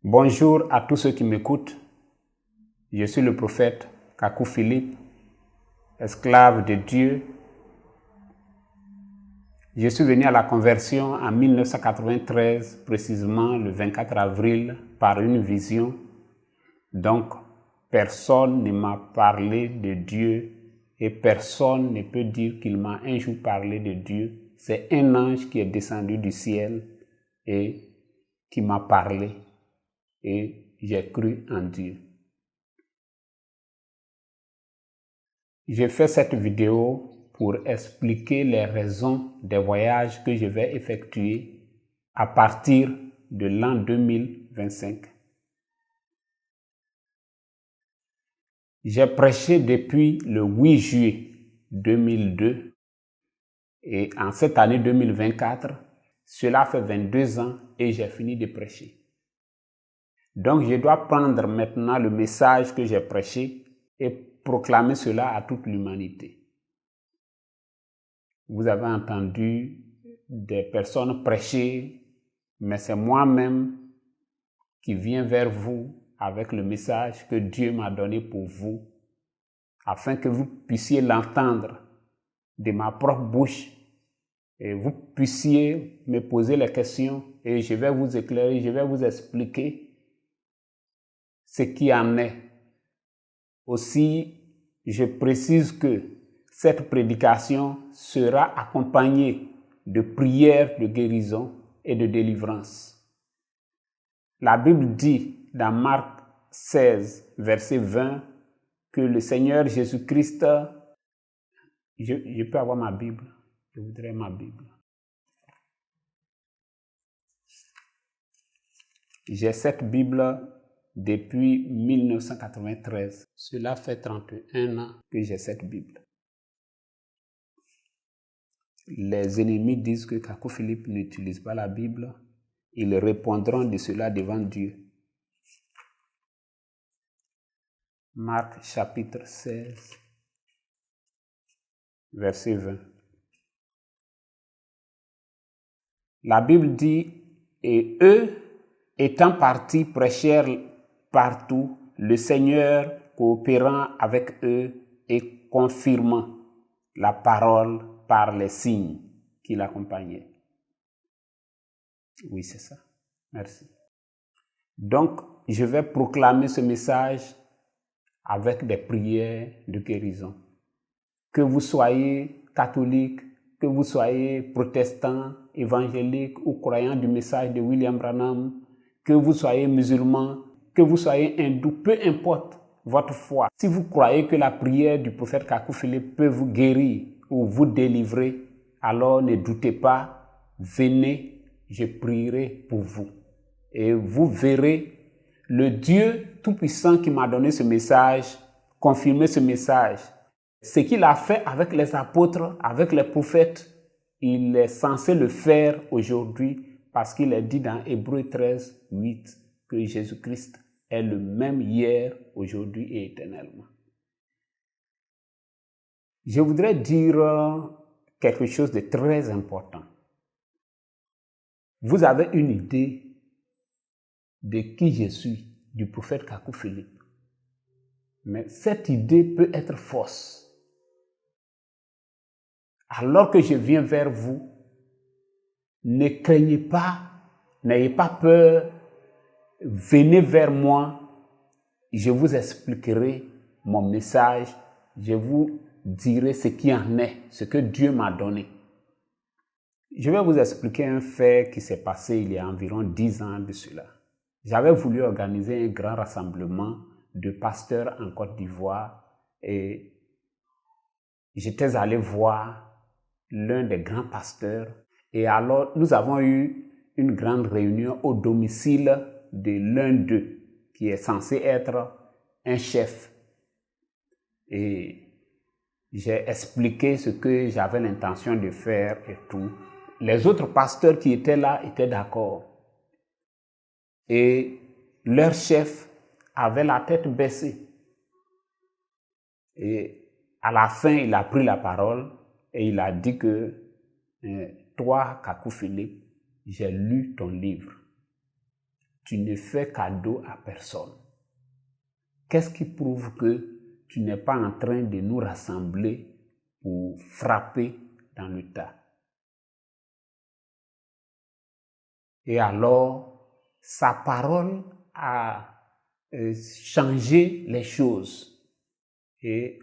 Bonjour à tous ceux qui m'écoutent. Je suis le prophète Kakou Philippe, esclave de Dieu. Je suis venu à la conversion en 1993, précisément le 24 avril, par une vision. Donc, personne ne m'a parlé de Dieu et personne ne peut dire qu'il m'a un jour parlé de Dieu. C'est un ange qui est descendu du ciel et qui m'a parlé. Et j'ai cru en Dieu. J'ai fait cette vidéo pour expliquer les raisons des voyages que je vais effectuer à partir de l'an 2025. J'ai prêché depuis le 8 juillet 2002 et en cette année 2024, cela fait 22 ans et j'ai fini de prêcher. Donc, je dois prendre maintenant le message que j'ai prêché et proclamer cela à toute l'humanité. Vous avez entendu des personnes prêcher, mais c'est moi-même qui viens vers vous avec le message que Dieu m'a donné pour vous, afin que vous puissiez l'entendre de ma propre bouche et vous puissiez me poser les questions et je vais vous éclairer, je vais vous expliquer ce qui en est. Aussi, je précise que cette prédication sera accompagnée de prières de guérison et de délivrance. La Bible dit dans Marc 16, verset 20, que le Seigneur Jésus-Christ, je peux avoir ma Bible, je voudrais ma Bible. J'ai cette Bible depuis 1993. Cela fait 31 ans que j'ai cette Bible. Les ennemis disent que Kakou Philippe n'utilise pas la Bible. Ils répondront de cela devant Dieu. Marc chapitre 16, verset 20. La Bible dit, et eux, étant partis, prêchèrent partout, le Seigneur coopérant avec eux et confirmant la parole par les signes qui l'accompagnaient. Oui, c'est ça. Merci. Donc, je vais proclamer ce message avec des prières de guérison. Que vous soyez catholique, que vous soyez protestant, évangélique ou croyant du message de William Branham, que vous soyez musulman, que vous soyez hindou, peu importe votre foi. Si vous croyez que la prière du prophète Kakou Philippe peut vous guérir ou vous délivrer, alors ne doutez pas, venez, je prierai pour vous. Et vous verrez le Dieu Tout-Puissant qui m'a donné ce message, confirmer ce message. Ce qu'il a fait avec les apôtres, avec les prophètes, il est censé le faire aujourd'hui parce qu'il est dit dans Hébreux 13, 8 que Jésus-Christ est le même hier, aujourd'hui et éternellement. Je voudrais dire quelque chose de très important. Vous avez une idée de qui je suis, du prophète Kakou Philippe. Mais cette idée peut être fausse. Alors que je viens vers vous, ne craignez pas, n'ayez pas peur, venez vers moi, je vous expliquerai mon message, je vous dirai ce qui en est, ce que Dieu m'a donné. Je vais vous expliquer un fait qui s'est passé il y a environ 10 ans de cela. J'avais voulu organiser un grand rassemblement de pasteurs en Côte d'Ivoire et j'étais allé voir l'un des grands pasteurs et alors nous avons eu une grande réunion au domicile de l'un d'eux qui est censé être un chef. Et j'ai expliqué ce que j'avais l'intention de faire et tout. Les autres pasteurs qui étaient là étaient d'accord. Et leur chef avait la tête baissée. Et à la fin, il a pris la parole et il a dit que toi, Kakou Philippe, j'ai lu ton livre. tu ne fais cadeau à personne. Qu'est-ce qui prouve que tu n'es pas en train de nous rassembler pour frapper dans le tas? Et alors, sa parole a changé les choses et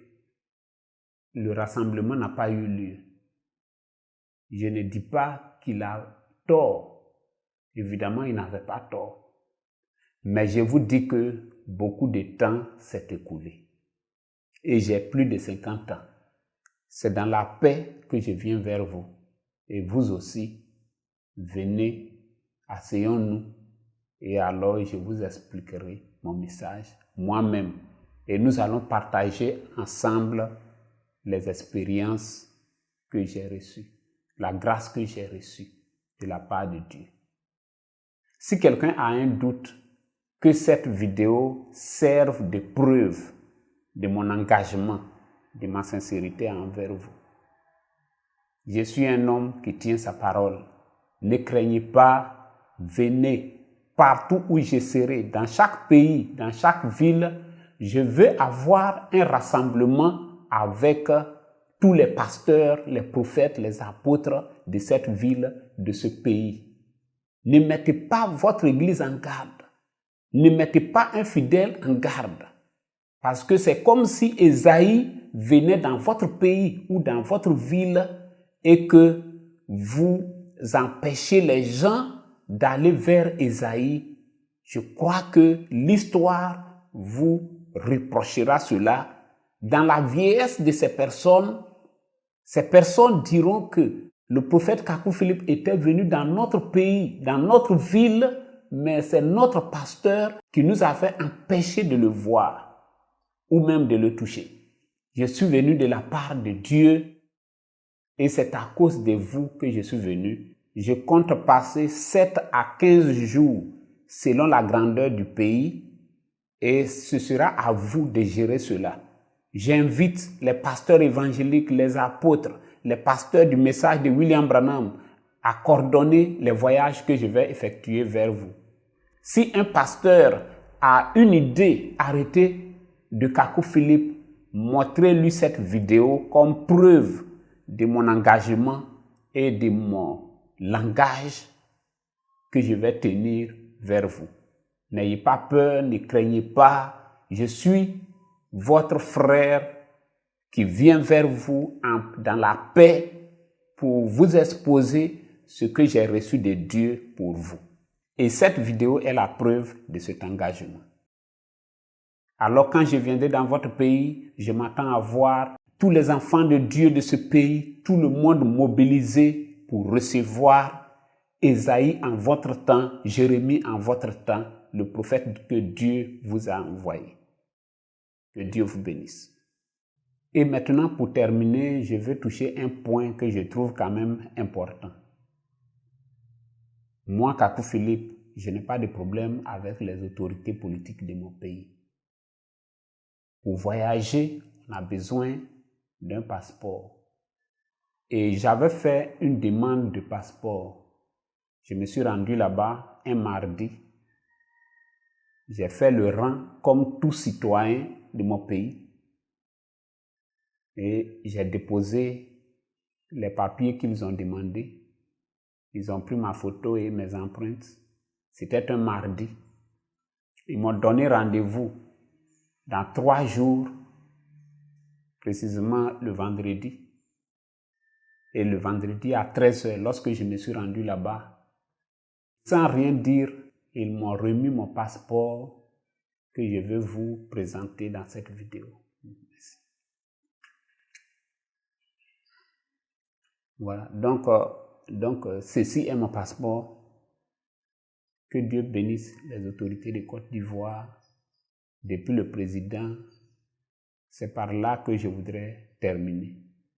le rassemblement n'a pas eu lieu. Je ne dis pas qu'il a tort. Évidemment, il n'avait pas tort. Mais je vous dis que beaucoup de temps s'est écoulé. Et j'ai plus de 50 ans. C'est dans la paix que je viens vers vous. Et vous aussi, venez, asseyons-nous. Et alors, je vous expliquerai mon message moi-même. Et nous allons partager ensemble les expériences que j'ai reçues, la grâce que j'ai reçue de la part de Dieu. Si quelqu'un a un doute que cette vidéo serve de preuve de mon engagement, de ma sincérité envers vous, je suis un homme qui tient sa parole. Ne craignez pas, venez partout où je serai, dans chaque pays, dans chaque ville. Je veux avoir un rassemblement avec tous les pasteurs, les prophètes, les apôtres de cette ville, de ce pays. Ne mettez pas votre église en garde. Ne mettez pas un fidèle en garde. Parce que c'est comme si Ésaïe venait dans votre pays ou dans votre ville et que vous empêchez les gens d'aller vers Ésaïe. Je crois que l'histoire vous reprochera cela. Dans la vieillesse de ces personnes diront que le prophète Kakou Philippe était venu dans notre pays, dans notre ville, mais c'est notre pasteur qui nous avait empêché de le voir ou même de le toucher. Je suis venu de la part de Dieu et c'est à cause de vous que je suis venu. Je compte passer 7 à 15 jours selon la grandeur du pays et ce sera à vous de gérer cela. J'invite les pasteurs évangéliques, les apôtres, les pasteurs du message de William Branham à coordonner les voyages que je vais effectuer vers vous. Si un pasteur a une idée, arrêtez de Kakou Philippe, montrez-lui cette vidéo comme preuve de mon engagement et de mon langage que je vais tenir vers vous. N'ayez pas peur, ne craignez pas. Je suis votre frère qui vient vers vous dans la paix pour vous exposer ce que j'ai reçu de Dieu pour vous. Et cette vidéo est la preuve de cet engagement. Alors quand je viendrai dans votre pays, je m'attends à voir tous les enfants de Dieu de ce pays, tout le monde mobilisé pour recevoir Ésaïe en votre temps, Jérémie en votre temps, le prophète que Dieu vous a envoyé. Que Dieu vous bénisse. Et maintenant, pour terminer, je veux toucher un point que je trouve quand même important. Moi, Kakou Philippe, je n'ai pas de problème avec les autorités politiques de mon pays. Pour voyager, on a besoin d'un passeport. Et j'avais fait une demande de passeport. Je me suis rendu là-bas un mardi. J'ai fait le rang comme tout citoyen de mon pays. Et j'ai déposé les papiers qu'ils ont demandés. Ils ont pris ma photo et mes empreintes. C'était un mardi. Ils m'ont donné rendez-vous dans 3 jours, précisément le vendredi. Et le vendredi à 13h, lorsque je me suis rendu là-bas, sans rien dire, ils m'ont remis mon passeport que je vais vous présenter dans cette vidéo. Merci. Voilà, donc ceci est mon passeport. Que Dieu bénisse les autorités de Côte d'Ivoire, depuis le président. C'est par là que je voudrais terminer.